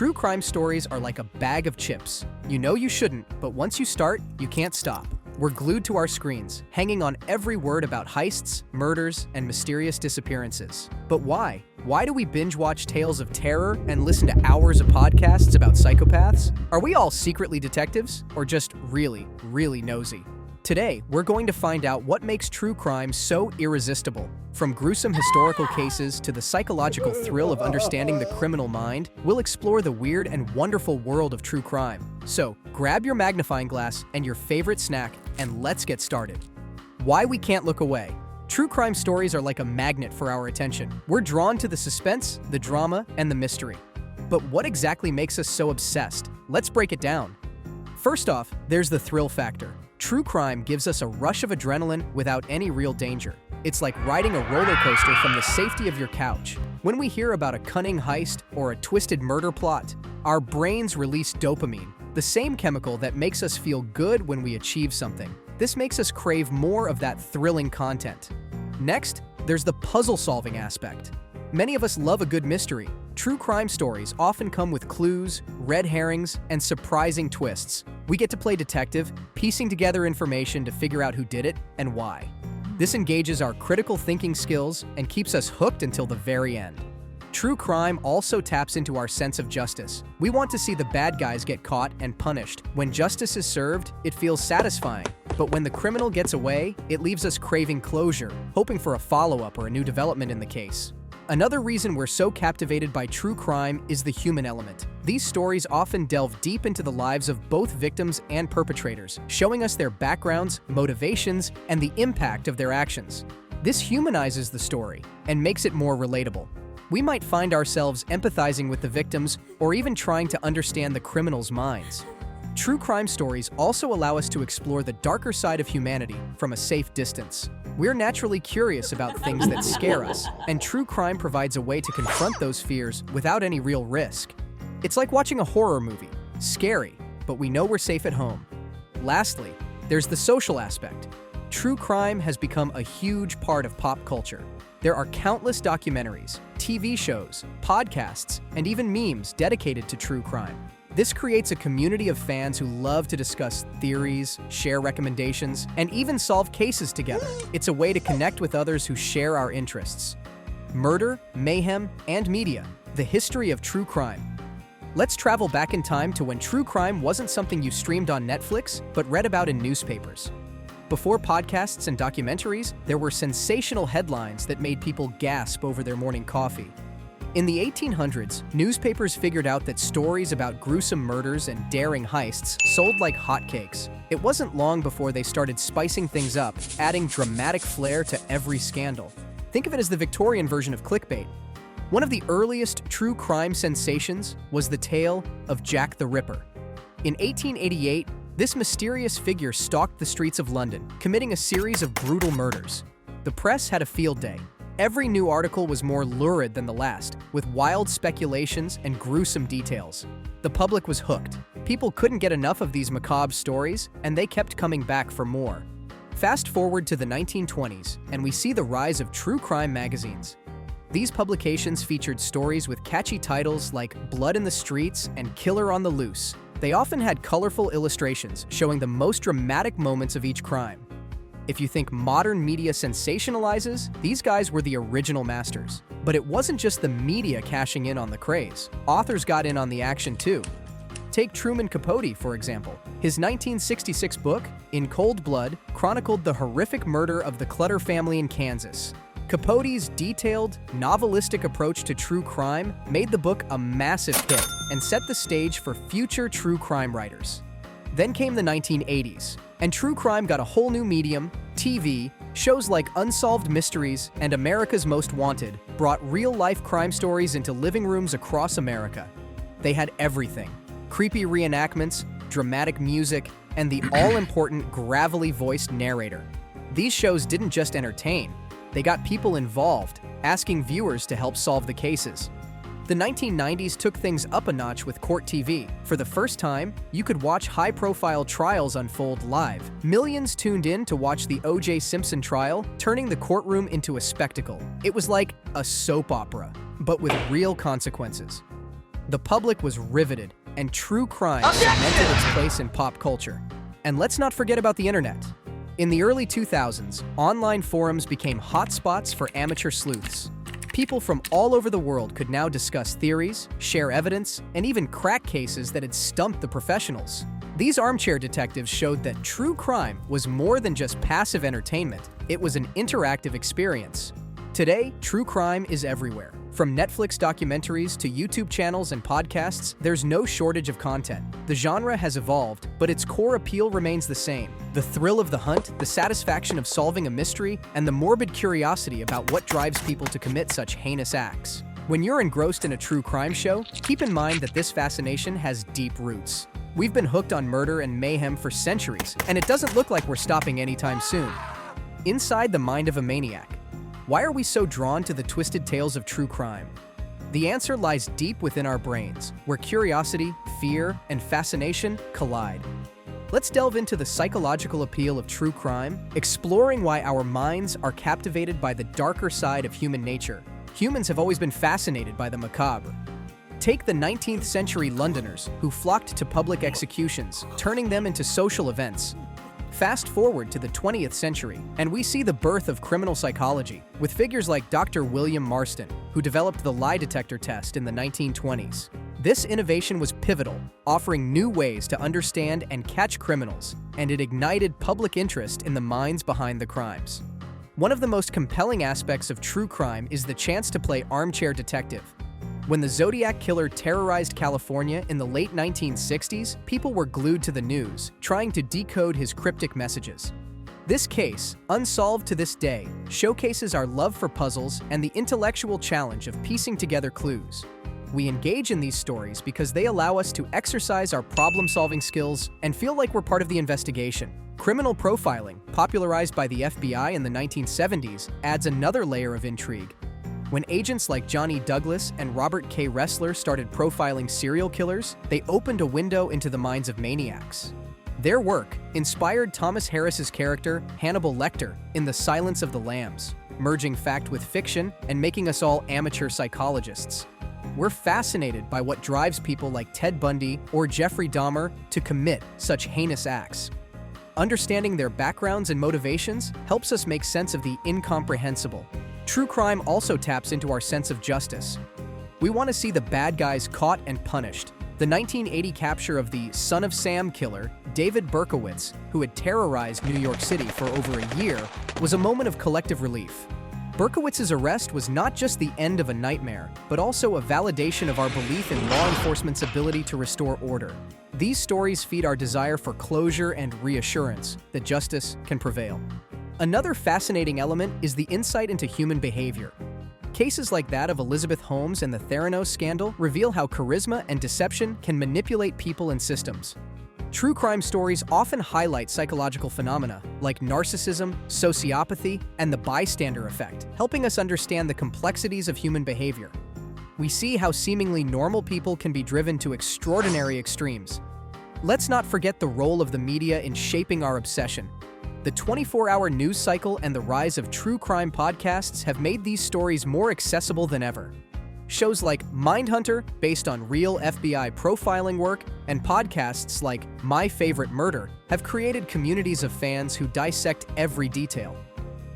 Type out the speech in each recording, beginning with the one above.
True crime stories are like a bag of chips. You know you shouldn't, but once you start, you can't stop. We're glued to our screens, hanging on every word about heists, murders, and mysterious disappearances. But why? Why do we binge-watch tales of terror and listen to hours of podcasts about psychopaths? Are we all secretly detectives, or just really, really nosy? Today, we're going to find out what makes true crime so irresistible. From gruesome historical cases to the psychological thrill of understanding the criminal mind, we'll explore the weird and wonderful world of true crime. So, grab your magnifying glass and your favorite snack, and let's get started. Why we can't look away. True crime stories are like a magnet for our attention. We're drawn to the suspense, the drama, and the mystery. But what exactly makes us so obsessed? Let's break it down. First off, there's the thrill factor. True crime gives us a rush of adrenaline without any real danger. It's like riding a roller coaster from the safety of your couch. When we hear about a cunning heist or a twisted murder plot, our brains release dopamine, the same chemical that makes us feel good when we achieve something. This makes us crave more of that thrilling content. Next, there's the puzzle-solving aspect. Many of us love a good mystery. True crime stories often come with clues, red herrings, and surprising twists. We get to play detective, piecing together information to figure out who did it and why. This engages our critical thinking skills and keeps us hooked until the very end. True crime also taps into our sense of justice. We want to see the bad guys get caught and punished. When justice is served, it feels satisfying. But when the criminal gets away, it leaves us craving closure, hoping for a follow-up or a new development in the case. Another reason we're so captivated by true crime is the human element. These stories often delve deep into the lives of both victims and perpetrators, showing us their backgrounds, motivations, and the impact of their actions. This humanizes the story and makes it more relatable. We might find ourselves empathizing with the victims or even trying to understand the criminals' minds. True crime stories also allow us to explore the darker side of humanity from a safe distance. We're naturally curious about things that scare us, and true crime provides a way to confront those fears without any real risk. It's like watching a horror movie. Scary, but we know we're safe at home. Lastly, there's the social aspect. True crime has become a huge part of pop culture. There are countless documentaries, TV shows, podcasts, and even memes dedicated to true crime. This creates a community of fans who love to discuss theories, share recommendations, and even solve cases together. It's a way to connect with others who share our interests. Murder, mayhem, and media, the history of true crime. Let's travel back in time to when true crime wasn't something you streamed on Netflix, but read about in newspapers. Before podcasts and documentaries, there were sensational headlines that made people gasp over their morning coffee. In the 1800s, newspapers figured out that stories about gruesome murders and daring heists sold like hotcakes. It wasn't long before they started spicing things up, adding dramatic flair to every scandal. Think of it as the Victorian version of clickbait. One of the earliest true crime sensations was the tale of Jack the Ripper. In 1888, this mysterious figure stalked the streets of London, committing a series of brutal murders. The press had a field day. Every new article was more lurid than the last, with wild speculations and gruesome details. The public was hooked. People couldn't get enough of these macabre stories, and they kept coming back for more. Fast forward to the 1920s, and we see the rise of true crime magazines. These publications featured stories with catchy titles like Blood in the Streets and Killer on the Loose. They often had colorful illustrations showing the most dramatic moments of each crime. If you think modern media sensationalizes, these guys were the original masters. But it wasn't just the media cashing in on the craze. Authors got in on the action too. Take Truman Capote, for example. His 1966 book, In Cold Blood, chronicled the horrific murder of the Clutter family in Kansas. Capote's detailed, novelistic approach to true crime made the book a massive hit and set the stage for future true crime writers. Then came the 1980s, and true crime got a whole new medium. TV, shows like Unsolved Mysteries and America's Most Wanted brought real-life crime stories into living rooms across America. They had everything: creepy reenactments, dramatic music, and the all-important gravelly-voiced narrator. These shows didn't just entertain, they got people involved, asking viewers to help solve the cases. The 1990s took things up a notch with court TV. For the first time, you could watch high-profile trials unfold live. Millions tuned in to watch the O.J. Simpson trial, turning the courtroom into a spectacle. It was like a soap opera, but with real consequences. The public was riveted, and true crime cemented its place in pop culture. And let's not forget about the internet. In the early 2000s, online forums became hotspots for amateur sleuths. People from all over the world could now discuss theories, share evidence, and even crack cases that had stumped the professionals. These armchair detectives showed that true crime was more than just passive entertainment. It was an interactive experience. Today, true crime is everywhere. From Netflix documentaries to YouTube channels and podcasts, there's no shortage of content. The genre has evolved, but its core appeal remains the same. The thrill of the hunt, the satisfaction of solving a mystery, and the morbid curiosity about what drives people to commit such heinous acts. When you're engrossed in a true crime show, keep in mind that this fascination has deep roots. We've been hooked on murder and mayhem for centuries, and it doesn't look like we're stopping anytime soon. Inside the mind of a maniac. Why are we so drawn to the twisted tales of true crime? The answer lies deep within our brains, where curiosity, fear, and fascination collide. Let's delve into the psychological appeal of true crime, exploring why our minds are captivated by the darker side of human nature. Humans have always been fascinated by the macabre. Take the 19th century Londoners, who flocked to public executions, turning them into social events. Fast forward to the 20th century, and we see the birth of criminal psychology, with figures like Dr. William Marston, who developed the lie detector test in the 1920s. This innovation was pivotal, offering new ways to understand and catch criminals, and it ignited public interest in the minds behind the crimes. One of the most compelling aspects of true crime is the chance to play armchair detective. When the Zodiac Killer terrorized California in the late 1960s, people were glued to the news, trying to decode his cryptic messages. This case, unsolved to this day, showcases our love for puzzles and the intellectual challenge of piecing together clues. We engage in these stories because they allow us to exercise our problem-solving skills and feel like we're part of the investigation. Criminal profiling, popularized by the FBI in the 1970s, adds another layer of intrigue. When agents like Johnny Douglas and Robert K. Ressler started profiling serial killers, they opened a window into the minds of maniacs. Their work inspired Thomas Harris's character, Hannibal Lecter, in The Silence of the Lambs, merging fact with fiction and making us all amateur psychologists. We're fascinated by what drives people like Ted Bundy or Jeffrey Dahmer to commit such heinous acts. Understanding their backgrounds and motivations helps us make sense of the incomprehensible. True crime also taps into our sense of justice. We want to see the bad guys caught and punished. The 1980 capture of the Son of Sam killer, David Berkowitz, who had terrorized New York City for over a year, was a moment of collective relief. Berkowitz's arrest was not just the end of a nightmare, but also a validation of our belief in law enforcement's ability to restore order. These stories feed our desire for closure and reassurance that justice can prevail. Another fascinating element is the insight into human behavior. Cases like that of Elizabeth Holmes and the Theranos scandal reveal how charisma and deception can manipulate people and systems. True crime stories often highlight psychological phenomena like narcissism, sociopathy, and the bystander effect, helping us understand the complexities of human behavior. We see how seemingly normal people can be driven to extraordinary extremes. Let's not forget the role of the media in shaping our obsession. The 24-hour news cycle and the rise of true crime podcasts have made these stories more accessible than ever. Shows like Mindhunter, based on real FBI profiling work, and podcasts like My Favorite Murder have created communities of fans who dissect every detail.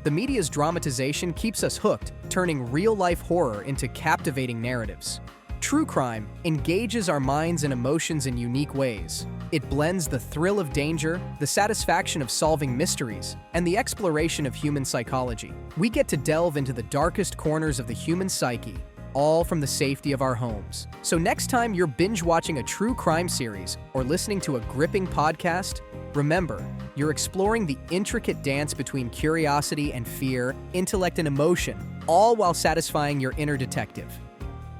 The media's dramatization keeps us hooked, turning real-life horror into captivating narratives. True crime engages our minds and emotions in unique ways. It blends the thrill of danger, the satisfaction of solving mysteries, and the exploration of human psychology. We get to delve into the darkest corners of the human psyche, all from the safety of our homes. So next time you're binge-watching a true crime series or listening to a gripping podcast, remember, you're exploring the intricate dance between curiosity and fear, intellect and emotion, all while satisfying your inner detective.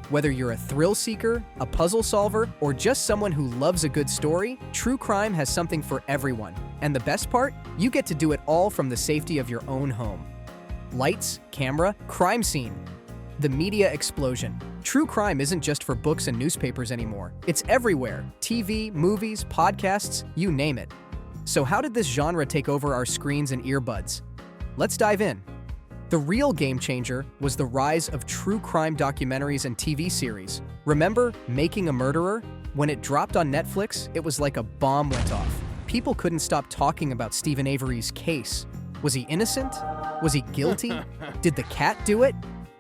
Whether you're a thrill seeker, a puzzle solver, or just someone who loves a good story, true crime has something for everyone. And the best part? You get to do it all from the safety of your own home. Lights, camera, crime scene. The media explosion. True crime isn't just for books and newspapers anymore. It's everywhere. TV, movies, podcasts, you name it. So how did this genre take over our screens and earbuds? Let's dive in. The real game changer was the rise of true crime documentaries and TV series. Remember Making a Murderer? When it dropped on Netflix, it was like a bomb went off. People couldn't stop talking about Stephen Avery's case. Was he innocent? Was he guilty? Did the cat do it?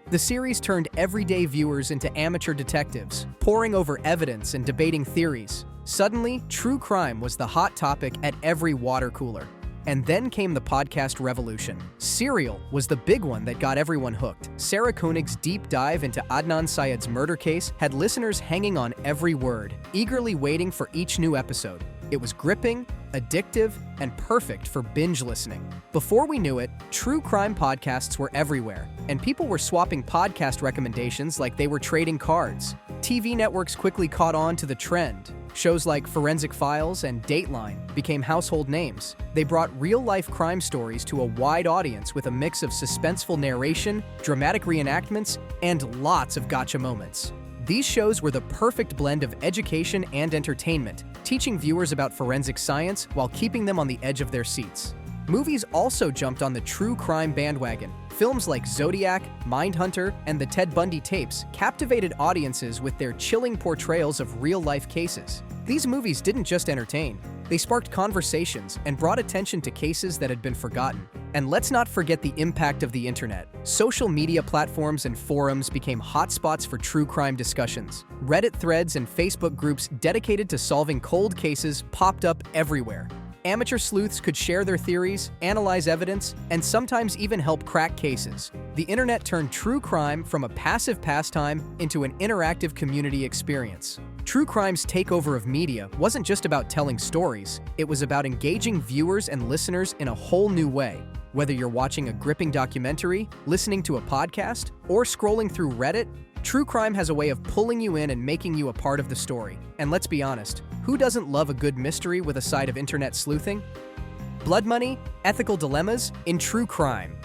The series turned everyday viewers into amateur detectives, poring over evidence and debating theories. Suddenly, true crime was the hot topic at every water cooler. And then came the podcast revolution. Serial was the big one that got everyone hooked. Sarah Koenig's deep dive into Adnan Syed's murder case had listeners hanging on every word, eagerly waiting for each new episode. It was gripping, addictive, and perfect for binge listening. Before we knew it, true crime podcasts were everywhere, and people were swapping podcast recommendations like they were trading cards. TV networks quickly caught on to the trend. Shows like Forensic Files and Dateline became household names. They brought real-life crime stories to a wide audience with a mix of suspenseful narration, dramatic reenactments, and lots of gotcha moments. These shows were the perfect blend of education and entertainment, teaching viewers about forensic science while keeping them on the edge of their seats. Movies also jumped on the true crime bandwagon. Films like Zodiac, Mindhunter, and the Ted Bundy tapes captivated audiences with their chilling portrayals of real-life cases. These movies didn't just entertain, they sparked conversations and brought attention to cases that had been forgotten. And let's not forget the impact of the internet. Social media platforms and forums became hotspots for true crime discussions. Reddit threads and Facebook groups dedicated to solving cold cases popped up everywhere. Amateur sleuths could share their theories, analyze evidence, and sometimes even help crack cases. The internet turned true crime from a passive pastime into an interactive community experience. True crime's takeover of media wasn't just about telling stories, it was about engaging viewers and listeners in a whole new way. Whether you're watching a gripping documentary, listening to a podcast, or scrolling through Reddit, true crime has a way of pulling you in and making you a part of the story. And let's be honest, who doesn't love a good mystery with a side of internet sleuthing? Blood money, ethical dilemmas in true crime.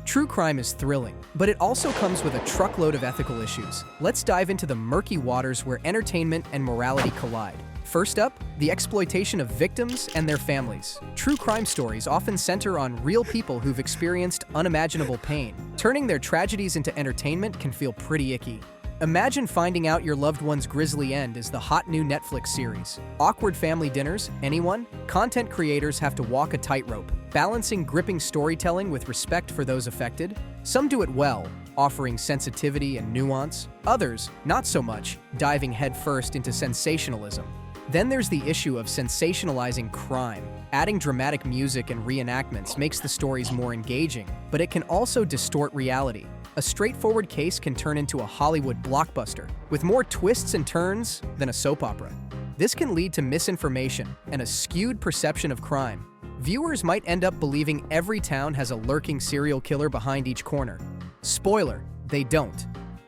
True crime is thrilling, but it also comes with a truckload of ethical issues. Let's dive into the murky waters where entertainment and morality collide. First up, the exploitation of victims and their families. True crime stories often center on real people who've experienced unimaginable pain. Turning their tragedies into entertainment can feel pretty icky. Imagine finding out your loved one's grisly end is the hot new Netflix series. Awkward family dinners, anyone? Content creators have to walk a tightrope, balancing gripping storytelling with respect for those affected. Some do it well, offering sensitivity and nuance. Others, not so much, diving headfirst into sensationalism. Then there's the issue of sensationalizing crime. Adding dramatic music and reenactments makes the stories more engaging, but it can also distort reality. A straightforward case can turn into a Hollywood blockbuster, with more twists and turns than a soap opera. This can lead to misinformation and a skewed perception of crime. Viewers might end up believing every town has a lurking serial killer behind each corner. Spoiler, they don't.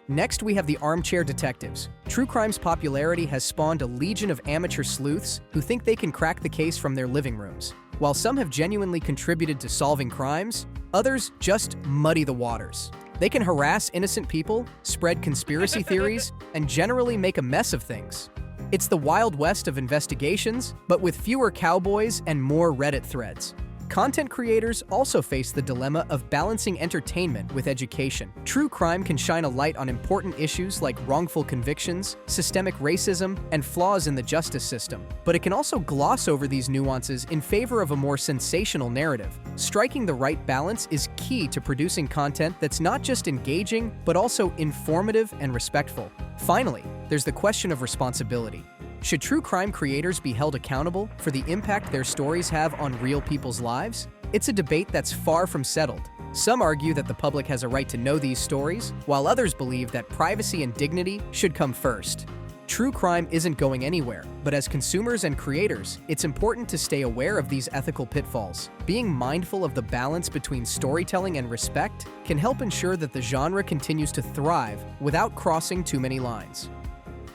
Next, we have the armchair detectives. True crime's popularity has spawned a legion of amateur sleuths who think they can crack the case from their living rooms. While some have genuinely contributed to solving crimes, others just muddy the waters. They can harass innocent people, spread conspiracy theories, and generally make a mess of things. It's the Wild West of investigations, but with fewer cowboys and more Reddit threads. Content creators also face the dilemma of balancing entertainment with education. True crime can shine a light on important issues like wrongful convictions, systemic racism, and flaws in the justice system. But it can also gloss over these nuances in favor of a more sensational narrative. Striking the right balance is key to producing content that's not just engaging, but also informative and respectful. Finally, there's the question of responsibility. Should true crime creators be held accountable for the impact their stories have on real people's lives? It's a debate that's far from settled. Some argue that the public has a right to know these stories, while others believe that privacy and dignity should come first. True crime isn't going anywhere, but as consumers and creators, it's important to stay aware of these ethical pitfalls. Being mindful of the balance between storytelling and respect can help ensure that the genre continues to thrive without crossing too many lines.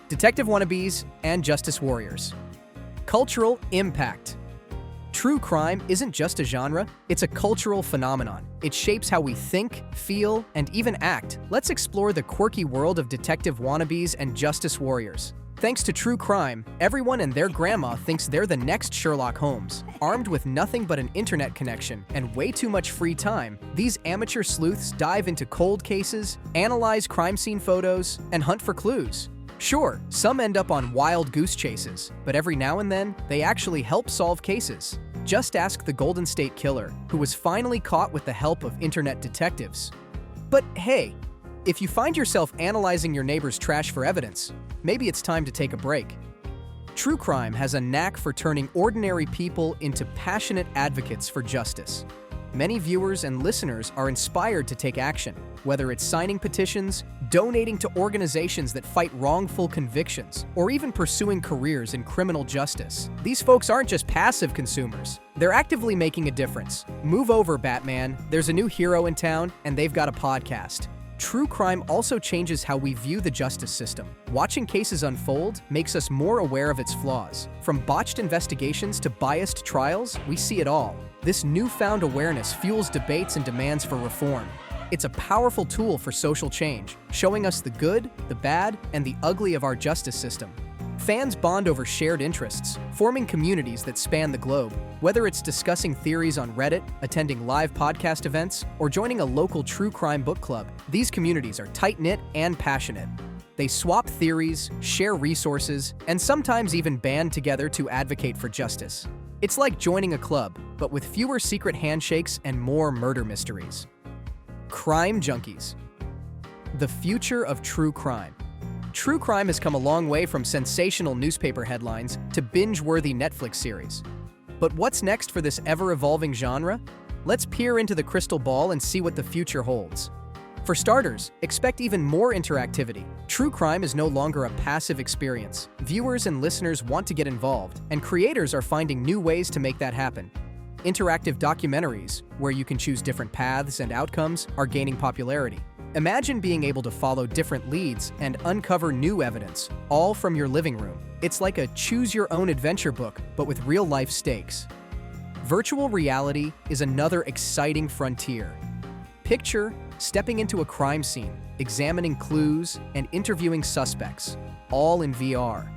Detective wannabes and justice warriors. Cultural impact. True crime isn't just a genre, it's a cultural phenomenon. It shapes how we think, feel, and even act. Let's explore the quirky world of detective wannabes and justice warriors. Thanks to true crime, everyone and their grandma thinks they're the next Sherlock Holmes. Armed with nothing but an internet connection and way too much free time, these amateur sleuths dive into cold cases, analyze crime scene photos, and hunt for clues. Sure, some end up on wild goose chases, but every now and then, they actually help solve cases. Just ask the Golden State Killer, who was finally caught with the help of internet detectives. But hey, if you find yourself analyzing your neighbor's trash for evidence, maybe it's time to take a break. True crime has a knack for turning ordinary people into passionate advocates for justice. Many viewers and listeners are inspired to take action, whether it's signing petitions, donating to organizations that fight wrongful convictions, or even pursuing careers in criminal justice. These folks aren't just passive consumers. They're actively making a difference. Move over, Batman. There's a new hero in town, and they've got a podcast. True crime also changes how we view the justice system. Watching cases unfold makes us more aware of its flaws. From botched investigations to biased trials, we see it all. This newfound awareness fuels debates and demands for reform. It's a powerful tool for social change, showing us the good, the bad, and the ugly of our justice system. Fans bond over shared interests, forming communities that span the globe. Whether it's discussing theories on Reddit, attending live podcast events, or joining a local true crime book club, these communities are tight-knit and passionate. They swap theories, share resources, and sometimes even band together to advocate for justice. It's like joining a club, but with fewer secret handshakes and more murder mysteries. Crime junkies. The future of true crime. True crime has come a long way from sensational newspaper headlines to binge-worthy Netflix series. But what's next for this ever-evolving genre? Let's peer into the crystal ball and see what the future holds. For starters, expect even more interactivity. True crime is no longer a passive experience. Viewers and listeners want to get involved, and creators are finding new ways to make that happen. Interactive documentaries, where you can choose different paths and outcomes, are gaining popularity. Imagine being able to follow different leads and uncover new evidence, all from your living room. It's like a choose-your-own-adventure book, but with real-life stakes. Virtual reality is another exciting frontier. Picture stepping into a crime scene, examining clues, and interviewing suspects, all in VR.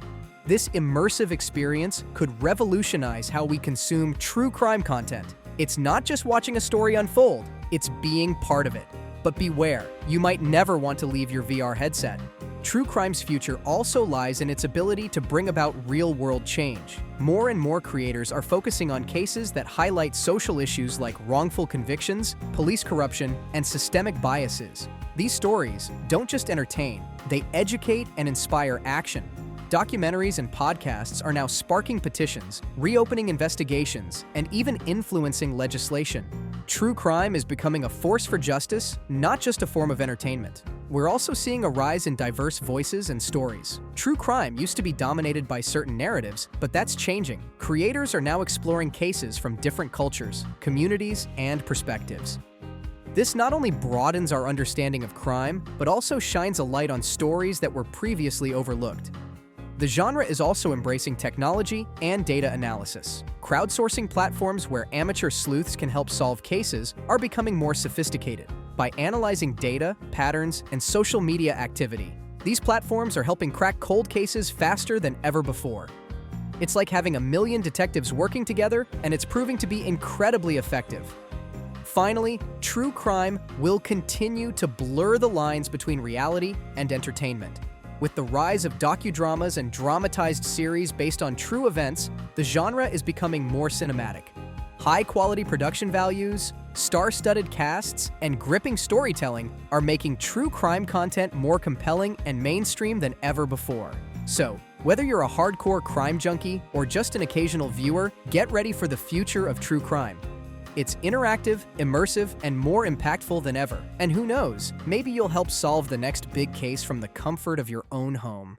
This immersive experience could revolutionize how we consume true crime content. It's not just watching a story unfold, it's being part of it. But beware, you might never want to leave your VR headset. True crime's future also lies in its ability to bring about real-world change. More and more creators are focusing on cases that highlight social issues like wrongful convictions, police corruption, and systemic biases. These stories don't just entertain, they educate and inspire action. Documentaries and podcasts are now sparking petitions, reopening investigations, and even influencing legislation. True crime is becoming a force for justice, not just a form of entertainment. We're also seeing a rise in diverse voices and stories. True crime used to be dominated by certain narratives, but that's changing. Creators are now exploring cases from different cultures, communities, and perspectives. This not only broadens our understanding of crime, but also shines a light on stories that were previously overlooked. The genre is also embracing technology and data analysis. Crowdsourcing platforms where amateur sleuths can help solve cases are becoming more sophisticated. By analyzing data, patterns, and social media activity, these platforms are helping crack cold cases faster than ever before. It's like having a million detectives working together, and it's proving to be incredibly effective. Finally, true crime will continue to blur the lines between reality and entertainment. With the rise of docudramas and dramatized series based on true events, the genre is becoming more cinematic. High-quality production values, star-studded casts, and gripping storytelling are making true crime content more compelling and mainstream than ever before. So, whether you're a hardcore crime junkie or just an occasional viewer, get ready for the future of true crime. It's interactive, immersive, and more impactful than ever. And who knows, maybe you'll help solve the next big case from the comfort of your own home.